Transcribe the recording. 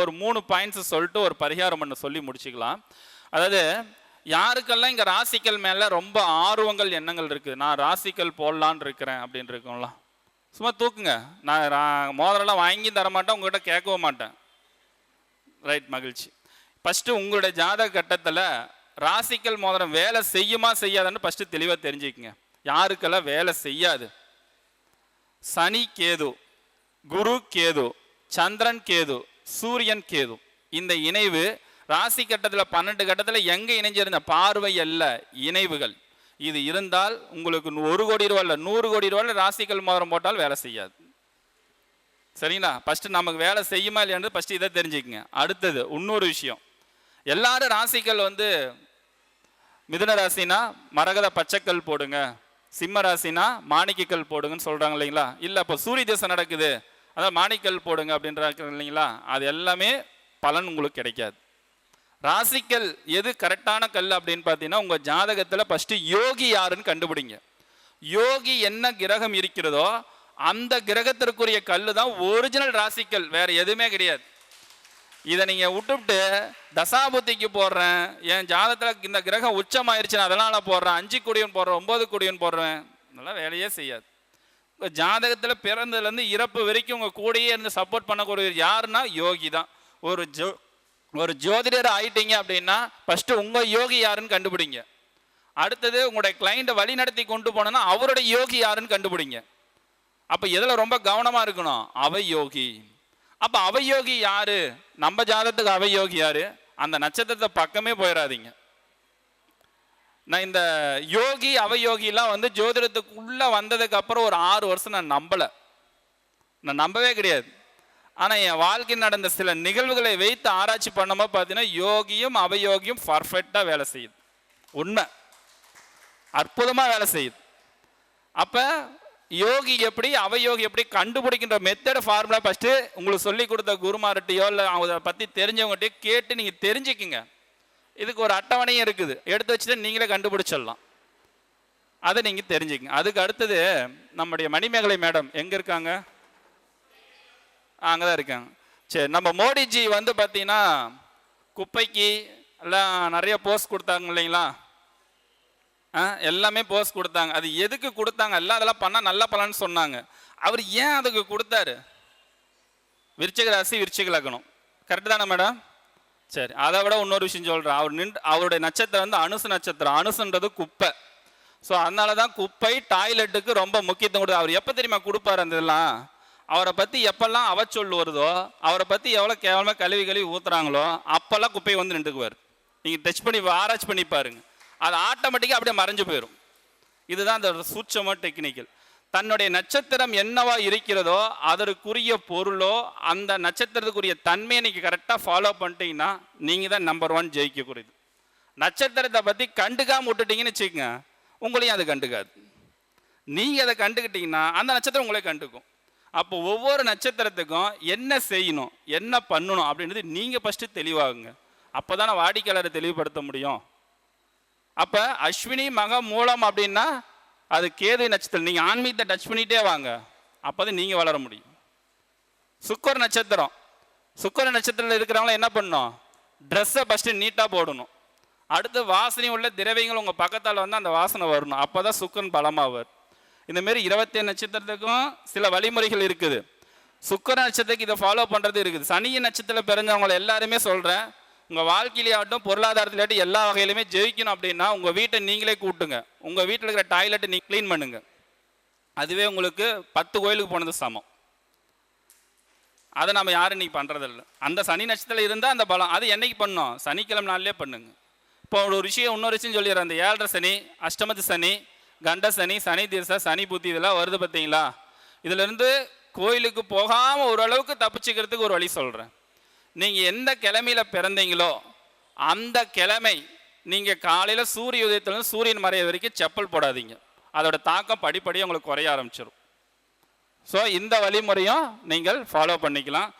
ஒரு 3 பாயிண்ட்ஸ் சொல்லிட்டு ஒரு பரிகாரம் பண்ண சொல்லி முடிச்சுக்கலாம். அதாவது யாருக்கெல்லாம் இங்கே ராசிக்கல் மேலே ரொம்ப ஆர்வங்கள் எண்ணங்கள் இருக்குது, நான் ராசிக்கல் போடலான்னு இருக்கிறேன் அப்படின்னு இருக்கோம்ல, சும்மா தூக்குங்க. நான் மோதிரெல்லாம் வாங்கி தரமாட்டேன், உங்கள்கிட்ட கேட்கவும் மாட்டேன். ரைட், மகிழ்ச்சி. ஃபஸ்ட்டு உங்களுடைய ஜாதக கட்டத்தில் ராசிக்கல் மோதிரம் வேலை செய்யுமா செய்யாதுன்னு ஃபஸ்ட்டு தெளிவாக தெரிஞ்சுக்கங்க. யாருக்கெல்லாம் வேலை செய்யாது? சனி கேது, குரு கேது, சந்திரன் கேது, சூரியன் கேது, இந்த இணைவு ராசி கட்டத்தில் 12 கட்டத்தில் எங்கே இணைஞ்சிருந்த பார்வை அல்ல, இணைவுகள். இது இருந்தால் உங்களுக்கு 1 கோடி ரூபா இல்லை 100 கோடி ரூபாயில் ராசிக்கல் மோதிரம் போட்டால் வேலை செய்யாது. சரிங்களா? ஃபஸ்ட்டு நமக்கு வேலை செய்யுமா இல்லையான்னு ஃபஸ்ட்டு இதை தெரிஞ்சுக்கங்க. அடுத்தது இன்னொரு விஷயம், எல்லாரும் ராசிக்கல் மிதுன ராசினா மரகத பச்சைக்கல் போடுங்க, சிம்ம ராசினா மாணிக்கக்கல் போடுங்கன்னு சொல்கிறாங்க இல்லைங்களா? இல்லை, இப்போ சூரிய திசை நடக்குது அதான் மாணிக்கல் போடுங்க அப்படின்றாங்க இல்லைங்களா? அது எல்லாமே பலன் உங்களுக்கு கிடைக்காது. ராசிக்கல் எது கரெக்டான கல் அப்படின்னு பார்த்தீங்கன்னா, உங்கள் ஜாதகத்தில் ஃபஸ்ட்டு யோகி யாருன்னு கண்டுபிடிங்க. யோகி என்ன கிரகம் இருக்கிறதோ அந்த கிரகத்திற்குரிய கல் தான் ஒரிஜினல் ராசிக்கல், வேறு எதுவுமே கிடையாது. இதை நீங்கள் விட்டுவிட்டு தசாபுத்திக்கு போடுறேன், என் ஜாதகத்தில் இந்த கிரகம் உச்சமாயிருச்சுன்னு அதெல்லாம் நான் போடுறேன், 5 கோடியன் போடுறேன், 9 கோடியன் போடுறேன், இதெல்லாம் வேலையே செய்யாது. உங்கள் ஜாதகத்தில் பிறந்ததுலேருந்து இறப்பு வரைக்கும் உங்கள் கூடையே இருந்து சப்போர்ட் பண்ணக்கூடிய யாருன்னா யோகி தான். ஒரு ஜோதிடர் ஆயிட்டீங்க அப்படின்னா ஃபஸ்ட்டு உங்கள் யோகி யாருன்னு கண்டுபிடிங்க. அடுத்தது உங்களுடைய கிளைண்ட்டை வழி நடத்தி கொண்டு போனோன்னா அவருடைய யோகி யாருன்னு கண்டுபிடிங்க. அப்போ எதில் ரொம்ப கவனமாக இருக்கணும்? அவயோகி. அப்போ அவயோகி யாரு? நம்ம ஜாதகத்துக்கு அவயோகி யாரு? அந்த நட்சத்திரத்தை பக்கமே போயிடாதீங்க. நான் இந்த யோகி அவயோகிலாம் ஜோதிடத்துக்குள்ளே வந்ததுக்கு அப்புறம் ஒரு 6 வருஷம் நான் நம்பவே கிடையாது. ஆனால் என் வாழ்க்கையில் நடந்த சில நிகழ்வுகளை வைத்து ஆராய்ச்சி பண்ணும்போது பார்த்தீங்கன்னா யோகியும் அவயோகியும் பர்ஃபெக்டாக வேலை செய்யுது. உண்மை, அற்புதமாக வேலை செய்யுது. அப்போ யோகி எப்படி அவயோகி எப்படி கண்டுபிடிக்கின்ற மெத்தட் ஃபார்முலா ஃபஸ்ட்டு உங்களுக்கு சொல்லி கொடுத்த குருமார்கிட்டையோ இல்லை அதை பற்றி தெரிஞ்சவங்ககிட்டயோ கேட்டு நீங்கள் தெரிஞ்சுக்குங்க. இதுக்கு ஒரு அட்டவணையும் இருக்குது, எடுத்து வச்சுட்டு நீங்களே கண்டுபிடிச்சிடலாம். அதை நீங்கள் தெரிஞ்சுக்கங்க. அதுக்கு அடுத்தது நம்முடைய மணிமேகலை மேடம் எங்கே இருக்காங்க? அங்கே தான் இருக்காங்க. சரி, நம்ம மோடிஜி பார்த்தீங்கன்னா குப்பைக்கு எல்லாம் நிறைய போஸ்ட் கொடுத்தாங்க இல்லைங்களா? எல்லாமே போஸ்ட் கொடுத்தாங்க. அது எதுக்கு கொடுத்தாங்க? எல்லாம் அதெல்லாம் பண்ணால் நல்ல பலன்னு சொன்னாங்க. அவர் ஏன் அதுக்கு கொடுத்தாரு? விருச்சிக ராசி விருச்சிக லக்னம், கரெக்டு தானே மேடம்? சரி, அதை விட இன்னொரு விஷயம் சொல்கிறேன். அவருடைய நட்சத்திரம் அனுசு நட்சத்திரம். அனுசுன்றது குப்பை. ஸோ அதனால தான் குப்பை டாய்லெட்டுக்கு ரொம்ப முக்கியத்துவம் கொடுத்து. அவர் எப்போ தெரியுமா கொடுப்பார்? அந்த இதெல்லாம் அவரை பற்றி எப்பெல்லாம் அவச்சொல் வருதோ, அவரை பற்றி எவ்வளோ கேவலமாக கழுவி ஊற்றுறாங்களோ அப்போல்லாம் குப்பை நின்றுக்குவார். நீங்கள் டச் பண்ணி ஆராய்ச்சி பண்ணி பாருங்க, அது ஆட்டோமேட்டிக்காக அப்படியே மறைஞ்சு போயிடும். இதுதான் அந்த சூட்சமாக டெக்னிக்கல். தன்னுடைய நட்சத்திரம் என்னவா இருக்கிறதோ அதற்குரிய பொருளோ அந்த நட்சத்திரத்துக்குரிய தன்மையை நீங்கள் கரெக்டாக ஃபாலோ பண்ணிட்டீங்கன்னா நீங்கள் தான் நம்பர் 1 ஜெயிக்கக்கூடியது. நட்சத்திரத்தை பற்றி கண்டுக்காமல் விட்டுட்டீங்கன்னு வச்சுக்கோங்க, உங்களையும் அது கண்டுக்காது. நீங்கள் அதை கண்டுக்கிட்டீங்கன்னா அந்த நட்சத்திரம் உங்களே கண்டுக்கும். அப்போ ஒவ்வொரு நட்சத்திரத்துக்கும் என்ன செய்யணும் என்ன பண்ணணும் அப்படின்றது நீங்கள் ஃபஸ்ட்டு தெளிவாகுங்க. அப்போ தானே வாடிக்கையாளரை தெளிவுபடுத்த முடியும். அப்போ அஸ்வினி மக மூலம் அப்படின்னா அது கேது நட்சத்திரம். நீங்கள் ஆன்மீகத்தை டச் பண்ணிகிட்டே வாங்க, அப்போ தான் நீங்கள் வளர முடியும். சுக்கர நட்சத்திரம். சுக்கர நட்சத்திரத்தில் இருக்கிறவங்கள என்ன பண்ணணும்? ட்ரெஸ்ஸை ஃபஸ்ட்டு நீட்டாக போடணும். அடுத்து வாசனை உள்ள திரவியங்கள் உங்கள் பக்கத்தால் அந்த வாசனை வரணும். அப்போ தான் சுக்கரன் பலமாவார். இந்தமாரி 27 நட்சத்திரத்துக்கும் சில வழிமுறைகள் இருக்குது. சுக்கர நட்சத்திரத்துக்கு இதை ஃபாலோ பண்ணுறது இருக்குது. சனிய நட்சத்திரத்தில் பிறந்தவங்களை எல்லாருமே சொல்கிறேன், உங்கள் வாழ்க்கையிலேயாகட்டும் பொருளாதாரத்திலேயாட்டும் எல்லா வகையிலுமே ஜெயிக்கணும் அப்படின்னா உங்கள் வீட்டை நீங்களே கூட்டுங்க. உங்கள் வீட்டில் இருக்கிற டாய்லெட்டை நீங்கள் க்ளீன் பண்ணுங்க. அதுவே உங்களுக்கு 10 கோயிலுக்கு போனது சமம். அதை நம்ம யாரும் இன்னைக்கு பண்ணுறதில்ல. அந்த சனி நட்சத்திரம் இருந்தால் அந்த பலம் அது என்னைக்கு பண்ணோம்? சனிக்கிழமை நாள்லேயே பண்ணுங்க. இப்போ ஒரு விஷயம் இன்னொரு விஷயம் சொல்லிடுறேன். அந்த 7.5 சனி, அஷ்டமத்து சனி, கண்ட சனி, சனி தீர்சா, சனி புத்தி இதெல்லாம் வருது பார்த்தீங்களா? இதிலேருந்து கோயிலுக்கு போகாமல் ஓரளவுக்கு தப்பிச்சுக்கிறதுக்கு ஒரு வழி சொல்கிறேன். நீங்கள் எந்த கிழமையில் பிறந்தீங்களோ அந்த கிழமை நீங்கள் காலையில் சூரிய உதயத்துலேருந்து சூரியன் மறைய வரைக்கும் செப்பல் போடாதீங்க. அதோட தாக்கம் படிப்படியாக உங்களுக்கு குறைய ஆரம்பிச்சிடும். ஸோ இந்த வழிமுறையும் நீங்கள் ஃபாலோ பண்ணிக்கலாம்.